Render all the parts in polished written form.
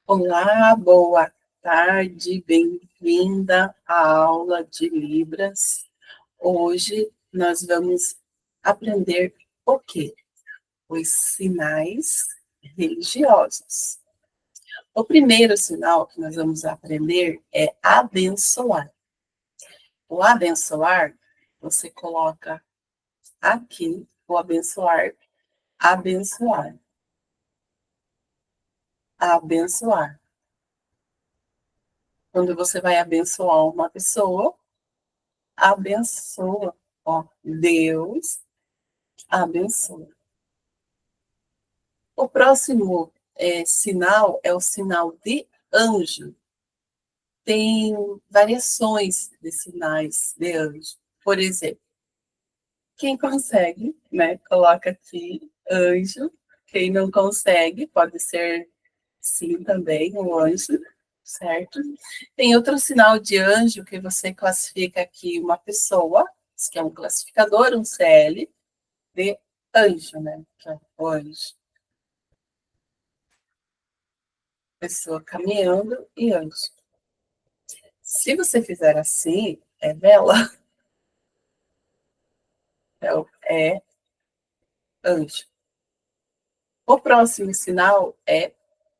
Olá, boa tarde, bem-vinda à aula de Libras. Hoje nós vamos aprender o quê? Os sinais religiosos. O primeiro sinal que nós vamos aprender é abençoar. O abençoar, você coloca aqui o abençoar, abençoar, abençoar. Quando você vai abençoar uma pessoa, abençoa, ó, Deus abençoa. O próximo sinal é o sinal de anjo. Tem variações de sinais de anjo. Por exemplo, quem consegue, né, coloca aqui anjo. Quem não consegue, pode ser sim também um anjo, certo? Tem outro sinal de anjo que você classifica aqui uma pessoa, que é um classificador, um CL, de anjo, né? Que é o anjo. Pessoa caminhando e anjo. Se você fizer assim, é vela. Então, é anjo. O próximo sinal é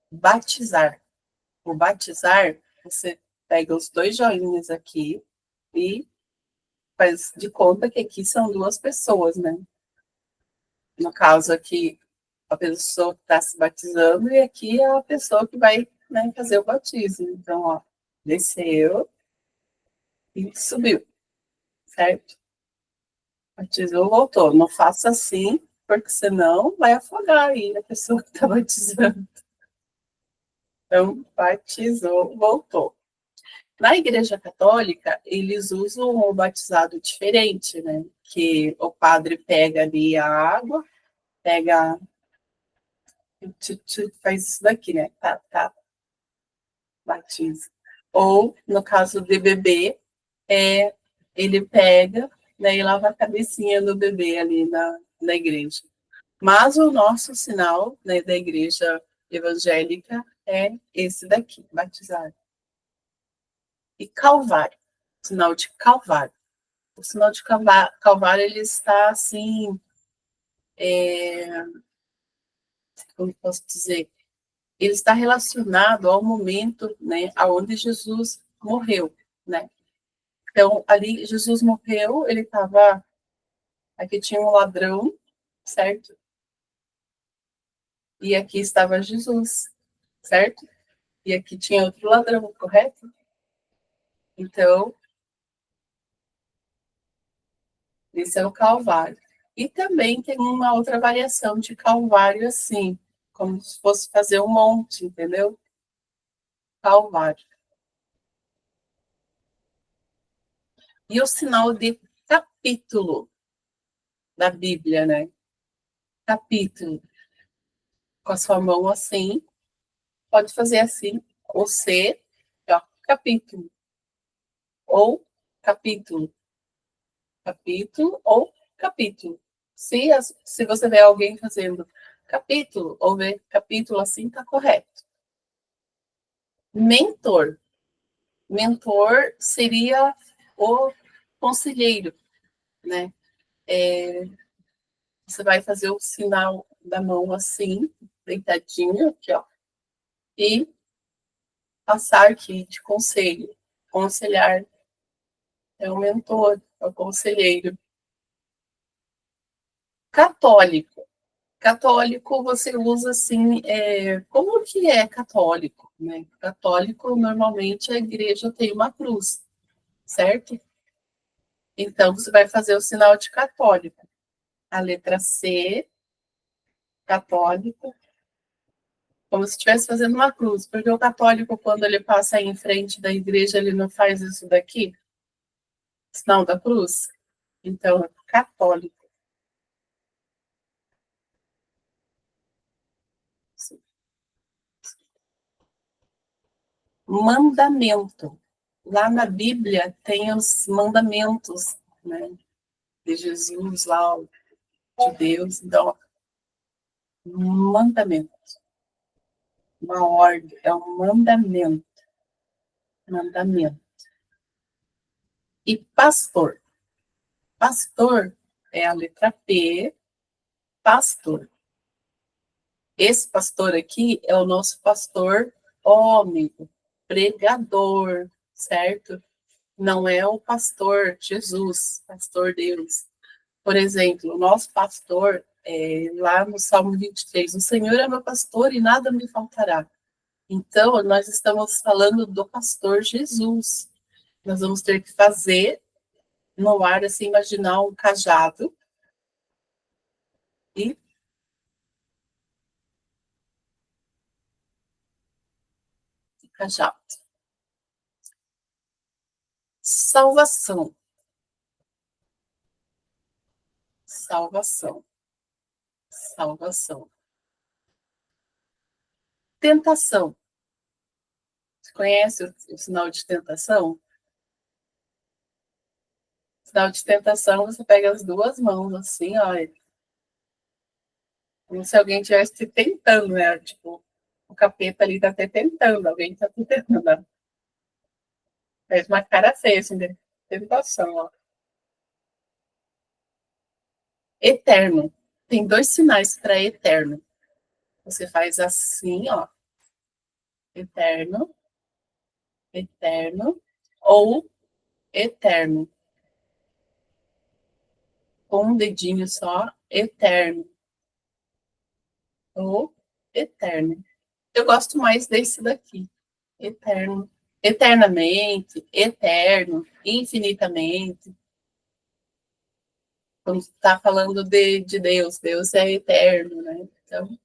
batizar. O batizar, você pega os dois joinhas aqui e faz de conta que aqui são duas pessoas, né? No caso aqui, a pessoa que está se batizando e aqui é a pessoa que vai, né, fazer o batismo. Então, ó, desceu e subiu, certo? Batizou, voltou. Não faça assim, porque senão vai afogar aí a pessoa que está batizando. Então, batizou, voltou. Na Igreja Católica, eles usam o batizado diferente, né? Que o padre pega ali a água, pega, faz isso daqui, né? Tá, batiza. Ou, no caso de bebê, ele pega, né, e lava a cabecinha do bebê ali na igreja. Mas o nosso sinal, né, da igreja evangélica é esse daqui, batizar. E calvário, sinal de calvário. O sinal de calvário, ele está assim, como posso dizer, ele está relacionado ao momento, né, aonde Jesus morreu, né? Então, ali Jesus morreu, ele estava, aqui tinha um ladrão, certo? E aqui estava Jesus, certo? E aqui tinha outro ladrão, correto? Então, esse é o Calvário. E também tem uma outra variação de Calvário assim, como se fosse fazer um monte, entendeu? Calvário. E o sinal de capítulo da Bíblia, né? Capítulo. Com a sua mão assim, pode fazer assim, o C, ó, capítulo. Ou capítulo. Capítulo ou capítulo. Se você vê alguém fazendo capítulo ou ver capítulo assim, está correto. Mentor. Mentor seria o conselheiro, né? Você vai fazer o sinal da mão assim, deitadinho, aqui, ó, e passar aqui de conselho. Conselhar é o mentor, é o conselheiro. Católico. Católico você usa assim, como que é católico? Né? Católico, normalmente, a igreja tem uma cruz, certo? Então, você vai fazer o sinal de católico. A letra C, católico, como se estivesse fazendo uma cruz, porque o católico, quando ele passa aí em frente da igreja, ele não faz isso daqui, sinal da cruz. Então, católico. Mandamento. Lá na Bíblia tem os mandamentos, né, de Jesus, lá, de Deus. Então, mandamento. uma ordem, é um mandamento. Mandamento. E pastor. Pastor é a letra P, pastor. Esse pastor aqui é o nosso pastor homem, pregador, certo? Não é o pastor Jesus, pastor Deus. Por exemplo, o nosso pastor, lá no Salmo 23, o Senhor é meu pastor e nada me faltará. Então, nós estamos falando do pastor Jesus. Nós vamos ter que fazer no ar, assim, imaginar um cajado e cajado. Salvação. Salvação. Salvação. Tentação. Você conhece o sinal de tentação? O sinal de tentação, você pega as duas mãos, assim, olha, como se alguém estivesse te tentando, né? Tipo, o capeta ali tá até tentando, alguém tá te tentando. Né? Faz uma cara feia, assim, de tentação, ó. Eterno. Tem dois sinais para eterno. Você faz assim, ó. Eterno, eterno, ou eterno. Com um dedinho só, eterno. Ou eterno. Eu gosto mais desse daqui. Eterno. Eternamente, eterno, infinitamente. Quando está falando de Deus, Deus é eterno, né? Então,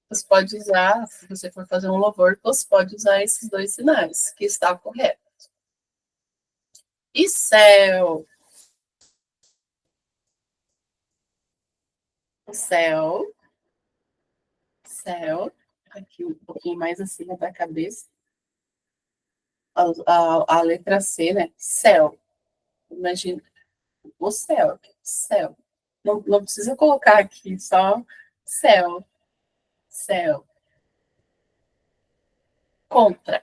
você pode usar, se você for fazer um louvor, você pode usar esses dois sinais, que está correto. E céu? O céu, aqui um pouquinho mais acima da cabeça, a letra C, né? Céu. Imagina o céu, céu. Não precisa colocar aqui, só céu, céu. Contra.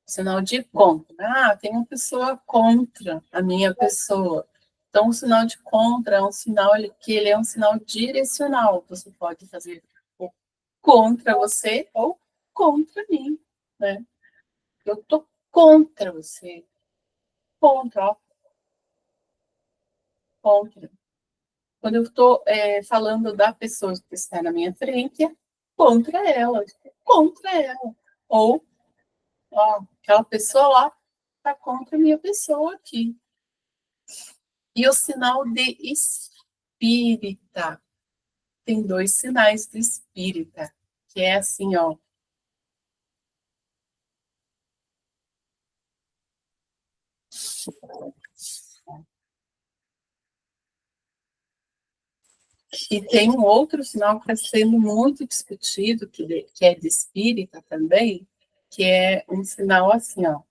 Sinal de contra. Ah, tem uma pessoa contra a minha pessoa. Então, o sinal de contra é um sinal que ele é um sinal direcional. Você pode fazer contra você ou contra mim, né? Eu tô contra você. Contra, ó, contra. Quando eu estou falando da pessoa que está na minha frente, é contra ela, contra ela. Ou, ó, aquela pessoa lá está contra a minha pessoa aqui. E o sinal de espírita. Tem dois sinais de espírita, que é assim, ó. E tem um outro sinal que está sendo muito discutido, que é de espírita também, que é um sinal assim, ó.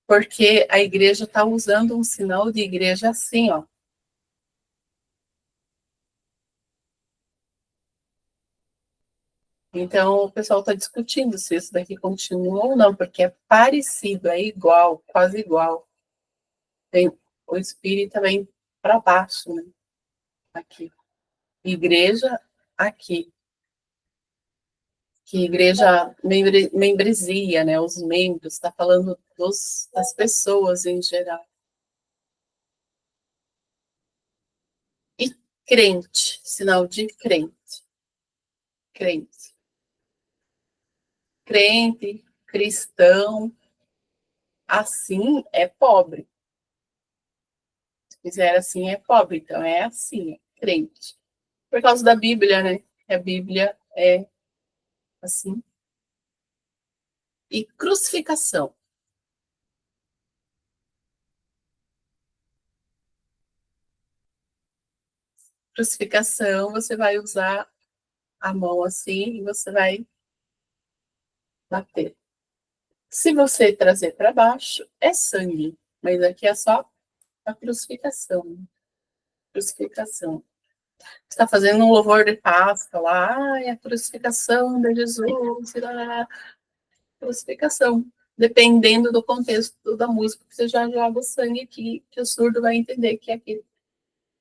Porque a igreja está usando um sinal de igreja assim, ó. Então, o pessoal está discutindo se isso daqui continua ou não, porque é parecido, é igual, quase igual. Tem, o espírita vem para baixo, né? Aqui. Igreja, aqui. Que igreja, membresia, né? Os membros, está falando das pessoas em geral. E crente, sinal de crente. Crente. Crente, cristão, assim é pobre. Se fizer assim é pobre, então é assim, é crente. Por causa da Bíblia, né? A Bíblia é assim. E crucificação. Crucificação, você vai usar a mão assim e você vai bater. Se você trazer para baixo, é sangue, mas aqui é só A crucificação. Crucificação. Você está fazendo um louvor de Páscoa lá, ai, a crucificação de Jesus, crucificação. Dependendo do contexto da música, você já joga o sangue aqui, que o surdo vai entender que é aqui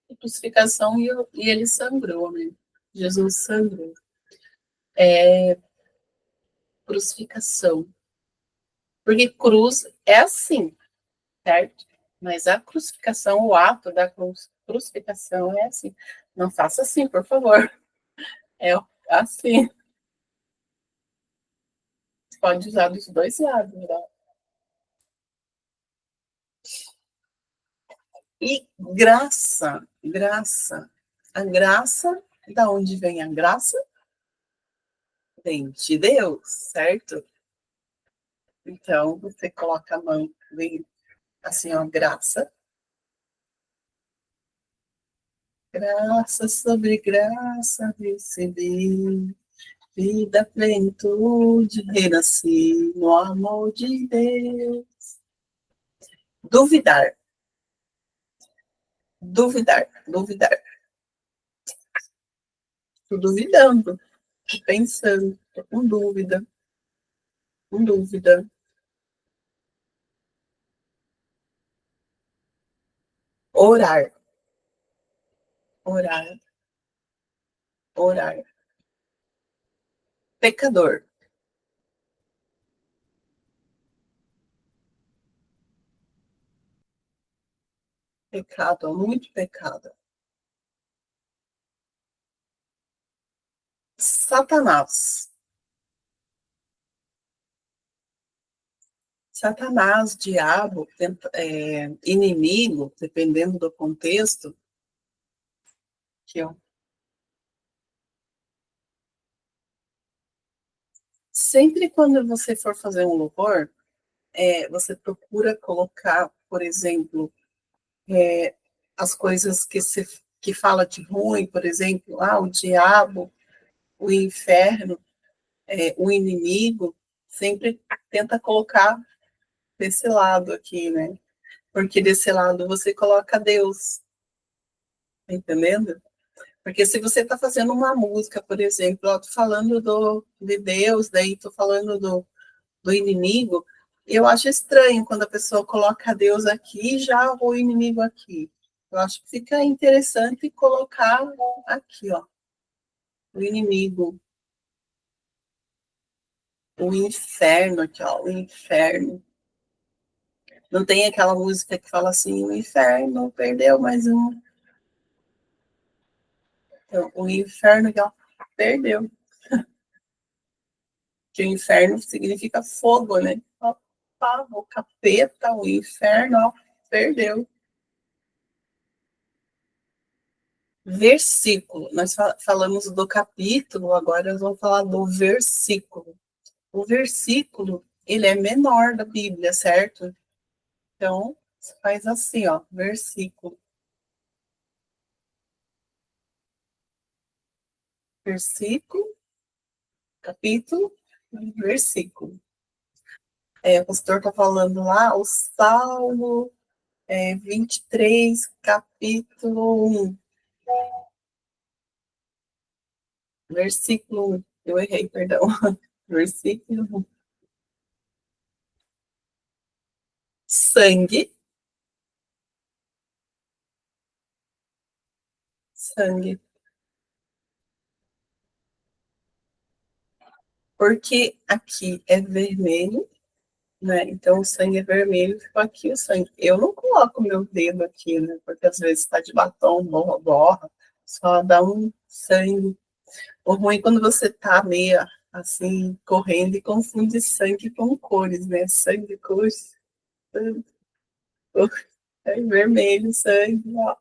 a crucificação e ele sangrou, né? Jesus sangrou. Crucificação. Porque cruz é assim, certo? Mas a crucificação, o ato da crucificação é assim. Não faça assim, por favor. É assim. Você pode usar dos dois lados. Né? E graça, graça. A graça, da onde vem a graça? Vem de Deus, certo? Então, você coloca a mão, vem assim, ó, graça. Graça sobre graça recebi, vida, plenitude, renasci no amor de Deus. Duvidar, duvidar, duvidar. Tô duvidando, tô pensando, tô com dúvida, com dúvida. Orar, orar, orar. Pecador, pecado, muito pecado. Satanás, Satanás, diabo, inimigo, dependendo do contexto, que eu sempre quando você for fazer um louvor, você procura colocar, por exemplo, as coisas que fala de ruim, por exemplo, o diabo, o inferno, o inimigo, sempre tenta colocar desse lado aqui, né? Porque desse lado você coloca Deus, tá entendendo? Porque se você está fazendo uma música, por exemplo, eu tô falando de Deus, daí tô falando do inimigo, eu acho estranho quando a pessoa coloca Deus aqui e já o inimigo aqui. Eu acho que fica interessante colocar aqui, ó, o inimigo, o inferno aqui, ó, o inferno. Não tem aquela música que fala assim, o inferno perdeu mais um. Então, o inferno aqui, ó, perdeu. Que o inferno significa fogo, né? Opa, o capeta, o inferno, ó, perdeu. Versículo. Nós falamos do capítulo, agora nós vamos falar do versículo. O versículo, ele é menor da Bíblia, certo? Então, você faz assim, ó, versículo. Versículo, capítulo, versículo. O pastor está falando lá, o Salmo 23, capítulo 1, versículo 1. Eu errei, perdão. Versículo 1. Sangue, sangue. Porque aqui é vermelho, né? Então o sangue é vermelho, ficou aqui o sangue. Eu não coloco meu dedo aqui, né? Porque às vezes está de batom, borra, borra, só dá um sangue. O ruim é quando você tá meio assim, correndo e confunde sangue com cores, né? Sangue, cores, é vermelho, sangue, ó.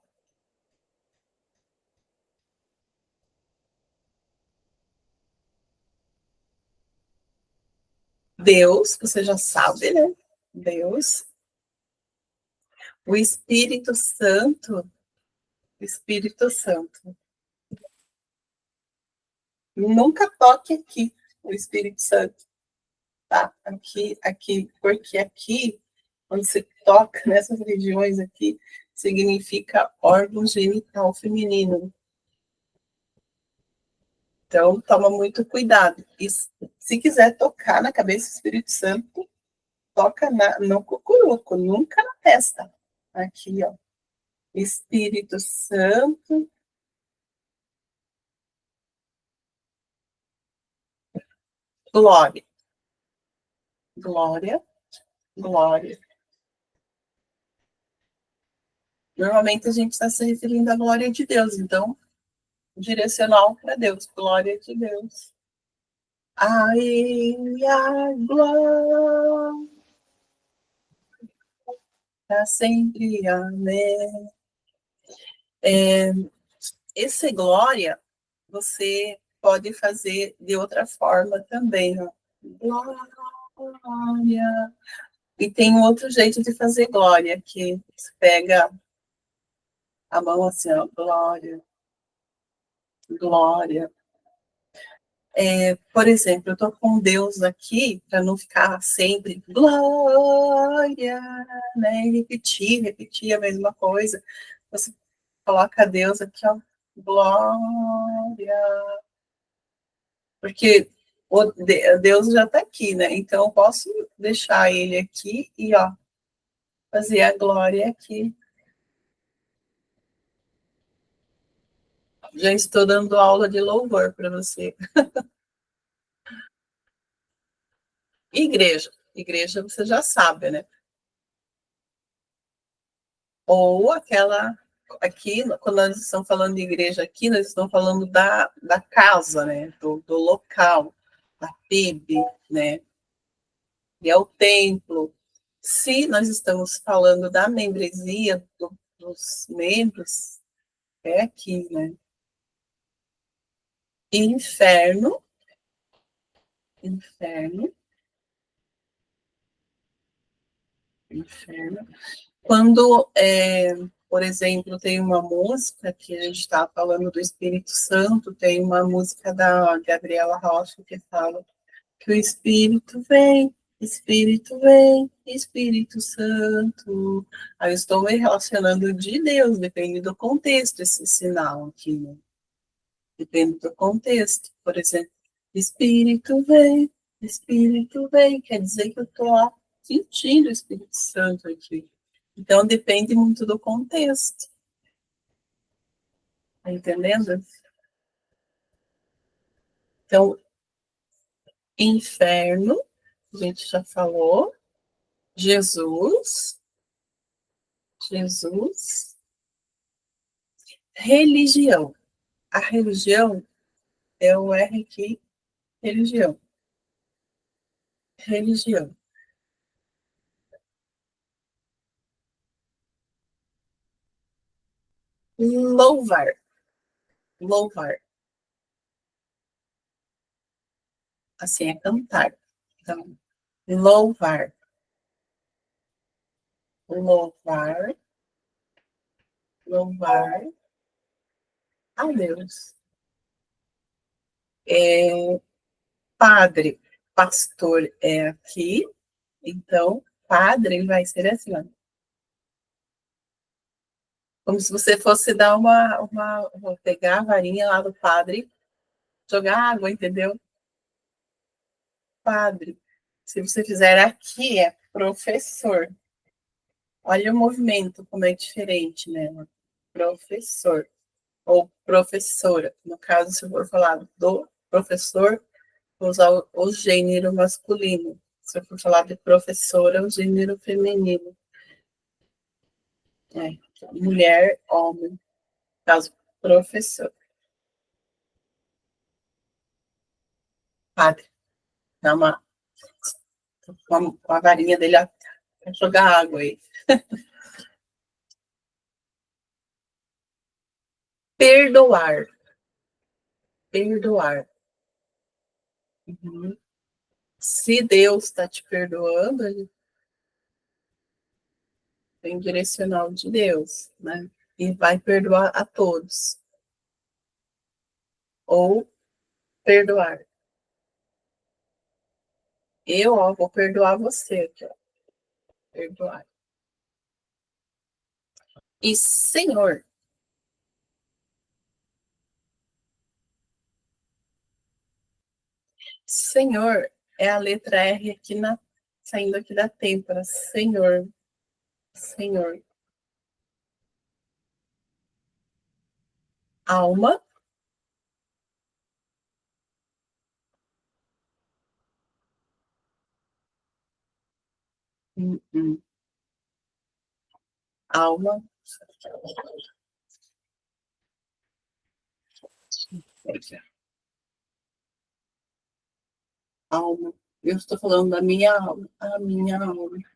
Deus, você já sabe, né? Deus, o Espírito Santo. Nunca toque aqui o Espírito Santo, tá? Aqui, porque aqui, quando você toca nessas regiões aqui, significa órgão genital feminino. Então, toma muito cuidado. E se quiser tocar na cabeça do Espírito Santo, toca no cucuruco, nunca na testa. Aqui, ó. Espírito Santo. Glória. Glória. Glória. Normalmente a gente está se referindo à glória de Deus, então, direcional para Deus. Glória de Deus. Ai, a glória. Para sempre, amém. Esse glória, você pode fazer de outra forma também, ó. Glória. E tem um outro jeito de fazer glória, que você pega a mão assim, ó, glória, glória. Por exemplo, eu estou com Deus aqui, para não ficar sempre glória, né? E repetir a mesma coisa. Você coloca Deus aqui, ó, glória. Porque Deus já está aqui, né? Então eu posso deixar ele aqui e, ó, fazer a glória aqui. Já estou dando aula de louvor para você. Igreja você já sabe, né? Ou aquela, aqui, quando nós estamos falando de igreja aqui, nós estamos falando da casa, né? Do local, da PIB, né? E é o templo. Se nós estamos falando da membresia dos membros, é aqui, né? Inferno, inferno, inferno. Quando, por exemplo, tem uma música que a gente está falando do Espírito Santo, tem uma música da Gabriela Rocha que fala que o Espírito vem, Espírito Santo. Aí eu estou me relacionando de Deus, depende do contexto esse sinal aqui, né? Depende do contexto. Por exemplo, Espírito vem, quer dizer que eu estou lá sentindo o Espírito Santo aqui. Então, depende muito do contexto. Tá entendendo? Então, inferno, a gente já falou. Jesus, Jesus. Religião. A religião é o R aqui, religião. Religião. Louvar. Louvar. Assim é cantar. Então, louvar. Louvar. Louvar a Deus. Padre, pastor é aqui, então padre vai ser assim, ó. Como se você fosse dar vou pegar a varinha lá do padre, jogar água, entendeu? Padre. Se você fizer aqui, é professor. Olha o movimento, como é diferente, né? Professor ou professora. No caso, se eu for falar do professor, vou usar o gênero masculino. Se eu for falar de professora, o gênero feminino. É, mulher, homem. No caso, professor. Padre. Dá com a varinha dele a jogar água aí. Perdoar. Perdoar. Uhum. Se Deus está te perdoando, ele tem direcional de Deus, né? E vai perdoar a todos. Ou perdoar. Eu, ó, vou perdoar você aqui, ó. Perdoar. E senhor. Senhor é a letra R aqui saindo aqui da têmpora. Senhor. Senhor. Alma. Uh-uh. Alma. Alma. Eu estou falando da minha alma. A minha alma.